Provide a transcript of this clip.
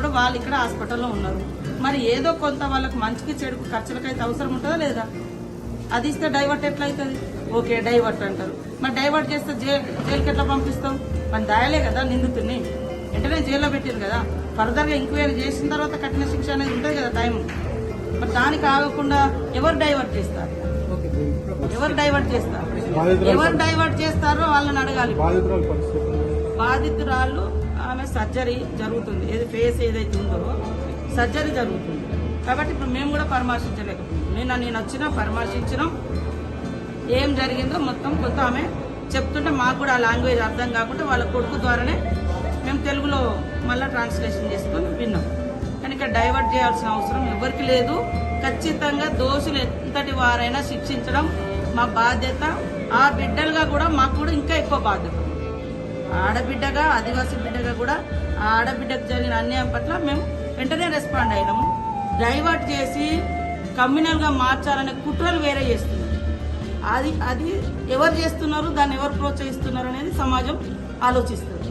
ఇప్పుడు వాళ్ళు ఇక్కడ హాస్పిటల్లో ఉన్నారు. మరి ఏదో కొంత వాళ్ళకి మంచికి చెడుకు ఖర్చులకైతే అవసరం ఉంటుందా లేదా? అది ఇస్తే డైవర్ట్ ఎట్లా అవుతుంది? ఓకే డైవర్ట్ అంటారు. మరి డైవర్ట్ చేస్తే జైలుకి ఎట్లా పంపిస్తాం? మన దాయలే కదా నిందితుని, వెంటనే జైల్లో పెట్టారు కదా. ఫర్దర్గా ఎంక్వైరీ చేసిన తర్వాత కఠిన శిక్ష అనేది ఉంటుంది కదా టైం. మరి దానికి ఆగకుండా ఎవరు డైవర్ట్ చేస్తారు? ఎవరు డైవర్ట్ చేస్తారు? ఎవరు డైవర్ట్ చేస్తారో వాళ్ళని అడగాలి. బాధితురాళ్ళు ఆమె సర్జరీ జరుగుతుంది, ఏది ఫేస్ ఏదైతే ఉందో సర్జరీ జరుగుతుంది కాబట్టి ఇప్పుడు మేము కూడా పరామర్శించలేకపోతున్నాం. నేను వచ్చినా పరామర్శించినాం, ఏం జరిగిందో మొత్తం కొత్త ఆమె చెప్తుంటే మాకు కూడా ఆ లాంగ్వేజ్ అర్థం కాకుండా వాళ్ళ కొడుకు ద్వారానే మేము తెలుగులో మళ్ళీ ట్రాన్స్లేషన్ చేసుకొని విన్నాం. కానీ ఇక్కడ డైవర్ట్ చేయాల్సిన అవసరం ఎవరికి లేదు. ఖచ్చితంగా దోషులు ఎంతటి వారైనా శిక్షించడం మా బాధ్యత. ఆ బిడ్డలుగా కూడా మాకు కూడా ఇంకా ఎక్కువ బాధ్యత. ఆడబిడ్డగా, ఆదివాసీ బిడ్డగా కూడా ఆ ఆడబిడ్డకు జరిగిన అన్యాయం పట్ల మేము వెంటనే రెస్పాండ్ అయినాము. డైవర్ట్ చేసి కమ్యూనల్గా మార్చాలనే కుట్రలు వేరే చేస్తున్నారు. అది ఎవరు చేస్తున్నారు, దాన్ని ఎవరు ప్రోత్సహిస్తున్నారు అనేది సమాజం ఆలోచిస్తుంది.